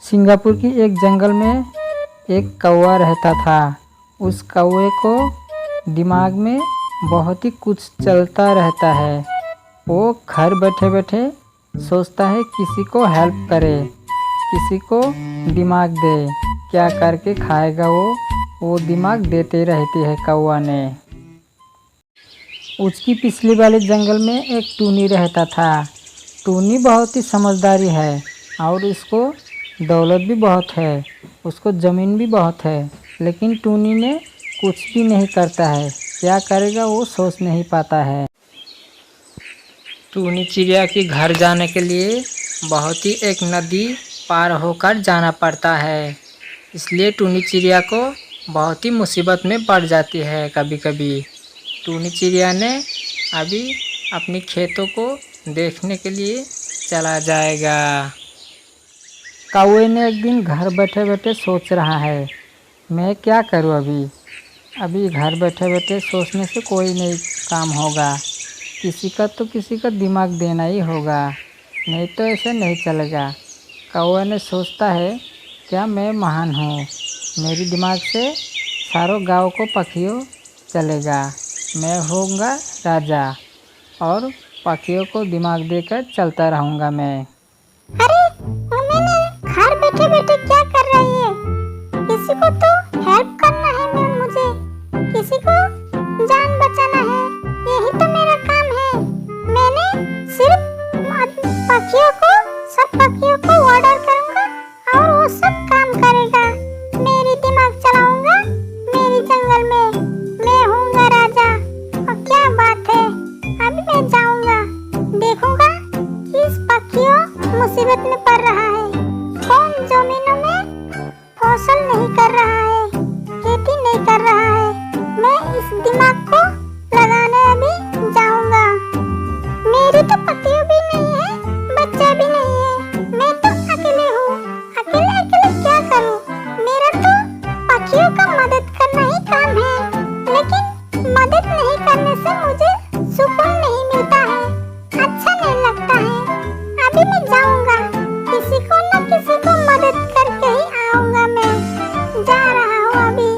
Singapore की एक जंगल में एक कौवा रहता था। उस कौवे को दिमाग में बहुत ही कुछ चलता रहता है। वो घर बैठे बैठे सोचता है किसी को हेल्प करे, किसी को दिमाग दे, क्या करके खाएगा वो दिमाग देते रहती है कौवा ने। उसकी पिछली वाले जंगल में एक टूनी रहता था। टूनी बहुत ही समझदारी है और उसको दौलत भी बहुत है, उसको ज़मीन भी बहुत है, लेकिन टूनी ने कुछ भी नहीं करता है। क्या करेगा वो सोच नहीं पाता है। टूनी चिड़िया के घर जाने के लिए बहुत ही एक नदी पार होकर जाना पड़ता है, इसलिए टूनी चिड़िया को बहुत ही मुसीबत में पड़ जाती है कभी कभी। टूनी चिड़िया ने अभी अपनी खेतों को देखने के लिए चला जाएगा। कौवे ने एक दिन घर बैठे बैठे सोच रहा है, मैं क्या करूं अभी घर बैठे बैठे सोचने से कोई नहीं काम होगा, किसी का दिमाग देना ही होगा, नहीं तो ऐसे नहीं चलेगा। कौवे ने सोचता है, क्या मैं महान हूँ, मेरी दिमाग से सारों गाँव को पक्षियों चलेगा, मैं होऊंगा राजा और पक्षियों को दिमाग देकर चलता रहूँगा मैं। अरे मैंने घर बैठे बैठे क्या कर रही है? किसी को तो हेल्प करना है, मुझे किसी को जान बचाना है, यही तो मेरा काम है। मैंने सिर्फ सब पक्षियों को ऑर्डर करूंगा और वो सब काम करेगा। मेरी दिमाग चलाऊंगा मेरी जंगल में, मैं होऊंगा राजा। और क्या बात है, अभी मैं जाऊंगा, देखूंगा किस पक्षियों मुसीबत में पड़ रहा है, कौन जमीनों में फसल नहीं कर रहा है, खेती नहीं कर रहा है। मैं इस दिमाग को लगाने अभी जाऊंगा। मेरी तो पति भी नहीं है, बच्चा भी नहीं है, मैं तो अकेले हूँ। अकेले क्या करूँ? मेरा तो पक्षियों का मदद करना ही काम है, लेकिन मदद नहीं करने से मुझे सुकून नहीं मिलता है, अच्छा नहीं लगता है। अभी मैं जाऊंगा, किसी को न किसी को मदद करके ही आऊंगा। मैं जा रहा हूँ अभी।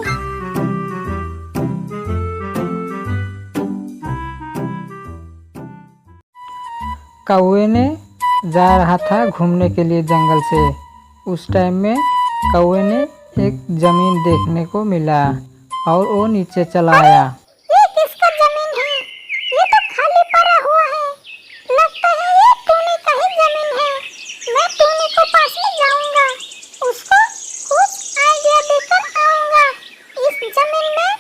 कौवे ने जा रहा था घूमने के लिए जंगल से। उस टाइम में कौवे ने एक ज़मीन देखने को मिला और वो नीचे चला आया। ये किसका जमीन है? ये तो खाली पड़ा हुआ है, लगता है ये टूनी का ही जमीन है। मैं टूनी को पास में जाऊंगा, उसको कुछ आइडिया देकर आऊंगा। इस जमीन में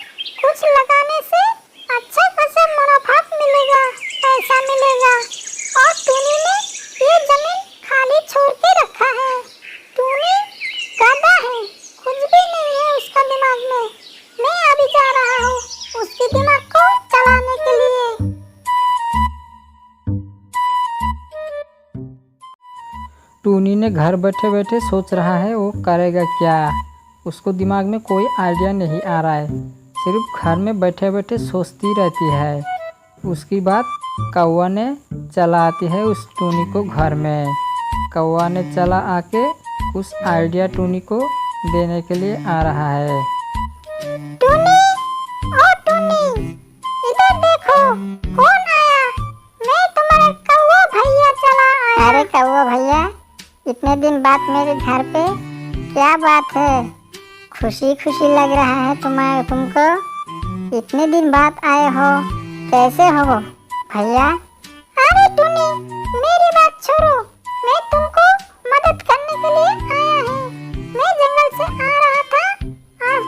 कुछ लगाने से अच्छा खासा मुनाफा मिलेगा, पैसा मिलेगा। और टूनी ने ये जमीन खाली छोड़ के रखा है। टूनी गधा है, कुछ भी नहीं है उसका दिमाग में। मैं अभी जा रहा हूँ उसके दिमाग को चलाने के लिए। टूनी ने घर बैठे बैठे सोच रहा है वो करेगा क्या, उसको दिमाग में कोई आइडिया नहीं आ रहा है, सिर्फ घर में बैठे बैठे सोचती रहती है। उसकी बात कौवा ने चला आती है उस टूनी को घर में। कौवा ने चला आके कुछ आइडिया टूनी को देने के लिए आ रहा है। टूनी, ओ टूनी, इधर देखो कौन आया। मैं तुम्हारा कौवा भैया चला आया। अरे कौवा भैया, इतने दिन बाद मेरे घर पे, क्या बात है? खुशी खुशी लग रहा है तुमको। इतने दिन बाद आए हो, कैसे हो भैया? अरे टूनी, मेरी बात छोड़ो, मैं तुमको मदद करने के लिए आया हूँ। मैं जंगल से आ रहा था, आज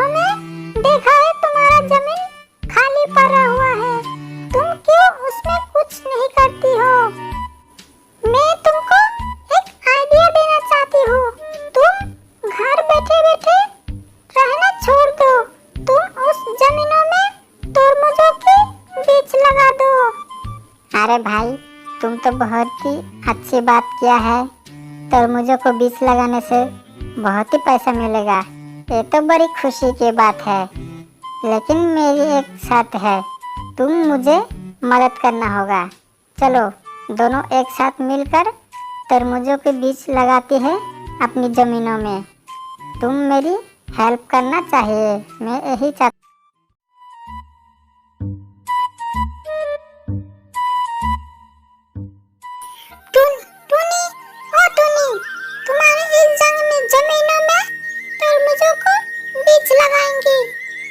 में देखा है तुम्हारा जमीन खाली पड़ा हुआ है, तुम क्यों उसमें कुछ नहीं करती हो? मैं तुमको एक आइडिया देना चाहती हूँ। तुम घर बैठे बैठे रहना छोड़ दो, तुम उस जमीनों में तरबूजों के बीज लगा दो। अरे भाई, तुम तो बहुत ही अच्छी बात किया है। तरबूजों को बीज लगाने से बहुत ही पैसा मिलेगा, ये तो बड़ी खुशी की बात है। लेकिन मेरी एक शर्त है, तुम मुझे मदद करना होगा। चलो दोनों एक साथ मिलकर तरबूजों के बीज लगाते हैं अपनी जमीनों में। तुम मेरी हेल्प करना चाहिए, मैं यही चाहता। टूनी, ओ टूनी, तुम्हारी इस जमीनों में तरबूजों को बीज लगाएंगी।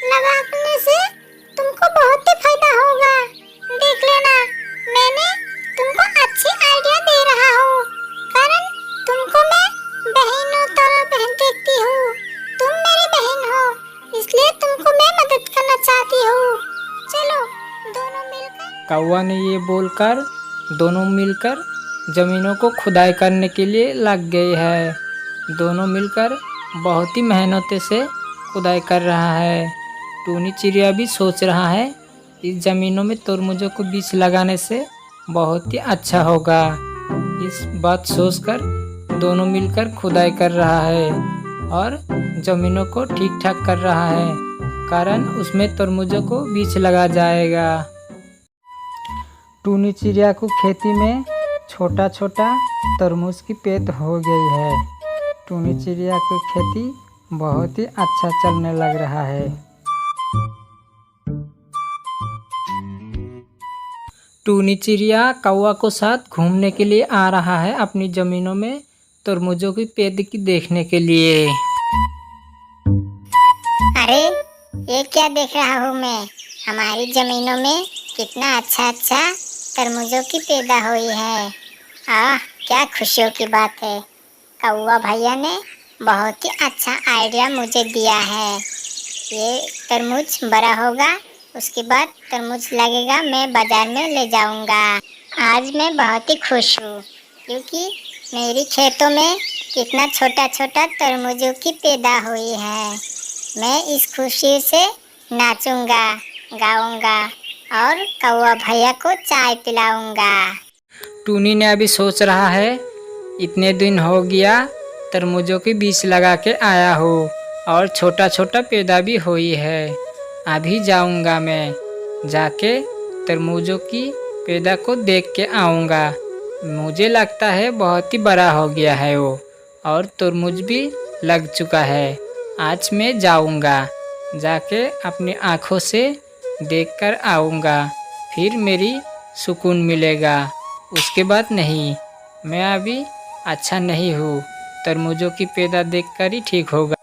लगाने से तुमको बहुत ही फायदा होगा। देख लेना, मैंने तुमको अच्छी आइडिया दे रहा हूँ, कारण तुमको मैं बहनों तरह देखती हूँ। तुम मेरी बहन हो, इसलिए तुमको मैं मदद करना चाहती हूँ। चलो दोनों मिलकर। कौवा ने ये बोलकर दोनों मिलकर ज़मीनों को खुदाई करने के लिए लग गए हैं। दोनों मिलकर बहुत ही मेहनत से खुदाई कर रहा है। टूनी चिड़िया भी सोच रहा है इस ज़मीनों में तरबूजों को बीज लगाने से बहुत ही अच्छा होगा। इस बात सोचकर दोनों मिलकर खुदाई कर रहा है और ज़मीनों को ठीक ठाक कर रहा है, कारण उसमें तरबूजों को बीज लगा जाएगा। टूनी चिड़िया को खेती में छोटा छोटा तरबूज की पेड़ हो गई है। टूनी चिड़िया की खेती बहुत ही अच्छा चलने लग रहा है। टूनी चिड़िया कौवा को साथ घूमने के लिए आ रहा है अपनी ज़मीनों में तरबूजों की पेड़ की देखने के लिए। अरे ये क्या देख रहा हूँ मैं, हमारी जमीनों में कितना अच्छा अच्छा तरबूजों की पैदा हुई है। क्या खुशियों की बात है। कौवा भैया ने बहुत ही अच्छा आइडिया मुझे दिया है। ये तरबूज बड़ा होगा, उसके बाद तरबूज लगेगा, मैं बाजार में ले जाऊंगा। आज मैं बहुत ही खुश हूँ क्योंकि मेरी खेतों में कितना छोटा छोटा तरबूजों की पैदा हुई है। मैं इस खुशी से नाचूंगा, गाऊंगा और कौवा भैया को चाय पिलाऊंगा। टूनी ने अभी सोच रहा है इतने दिन हो गया तरबूजों के बीज लगा के आया हो और छोटा छोटा पैदा भी हुई है। अभी जाऊंगा, मैं जाके तरबूजों की पैदा को देख के आऊंगा। मुझे लगता है बहुत ही बड़ा हो गया है वो और तरबूज भी लग चुका है। आज मैं जाऊंगा, जाके अपनी आँखों से देखकर आऊंगा, फिर मेरी सुकून मिलेगा। उसके बाद नहीं, मैं अभी अच्छा नहीं हूँ, तरबूजों की पैदा देखकर ही ठीक होगा।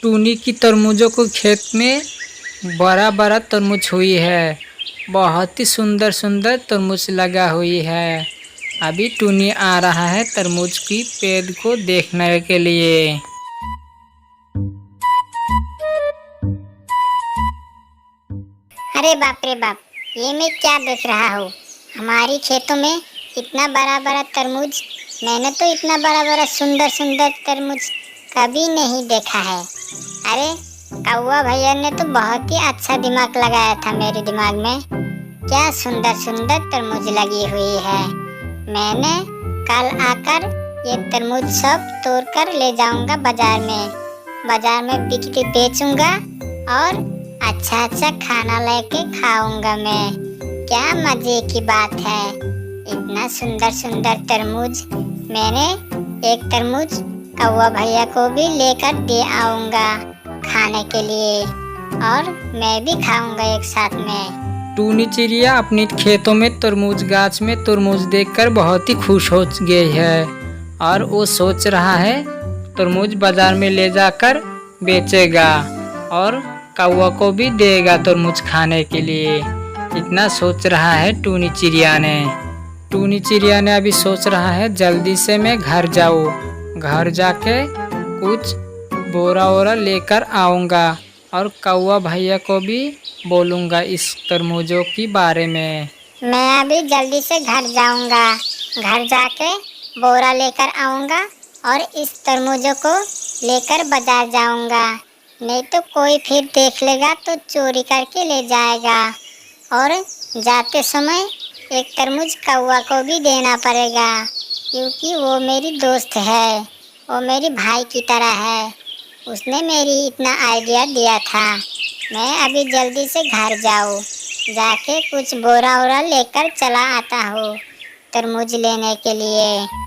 टूनी की तरबूजों को खेत में बड़ा बड़ा तरबूज हुई है, बहुत ही सुंदर सुंदर तरबूज लगा हुई है। अभी टूनी आ रहा है तरबूज की पेड़ को देखने के लिए। अरे बाप रे बाप, ये मैं क्या देख रहा हूँ। हमारी खेतों में इतना बड़ा बड़ा तरबूज, मैंने तो इतना बड़ा बड़ा सुंदर सुंदर तरबूज कभी नहीं देखा है। अरे कौवा भैया ने तो बहुत ही अच्छा दिमाग लगाया था मेरे दिमाग में। क्या सुंदर सुंदर तरबूज लगी हुई है। मैंने कल आकर ये तरबूज सब तोड़कर ले जाऊंगा बाजार में। बाजार में बिक्री बेचूंगा और अच्छा अच्छा खाना लेके खाऊंगा मैं। क्या मजे की बात है। इतना सुंदर सुंदर तरबूज, मैंने एक तरबूज कौवा भैया को भी लेकर दे आऊंगा खाने के लिए और मैं भी खाऊंगा एक साथ में। टूनी चिड़िया अपने खेतों में तरबूज गाछ में तरबूज देखकर बहुत ही खुश हो गई है और वो सोच रहा है तरबूज बाजार में ले जाकर बेचेगा और कौवा को भी देगा तरबूज खाने के लिए। इतना सोच रहा है टूनी चिड़िया ने। टूनी चिड़िया ने अभी सोच रहा है जल्दी से मैं घर जाऊँ, घर जाके कुछ बोरा वोरा लेकर आऊँगा और कौवा भैया को भी बोलूँगा इस तरबूजों के बारे में। मैं अभी जल्दी से घर जाऊंगा, घर जाके बोरा लेकर आऊंगा और इस तरबूजों को लेकर बाजार जाऊंगा। नहीं तो कोई फिर देख लेगा तो चोरी करके ले जाएगा और जाते समय एक तरबूज कौवा को भी देना पड़ेगा क्योंकि वो मेरी दोस्त है। वो मेरी भाई की तरह है, उसने मेरी इतना आइडिया दिया था। मैं अभी जल्दी से घर जाऊँ, जाके कुछ बोरा वोरा लेकर चला आता हूँ तरबूज लेने के लिए।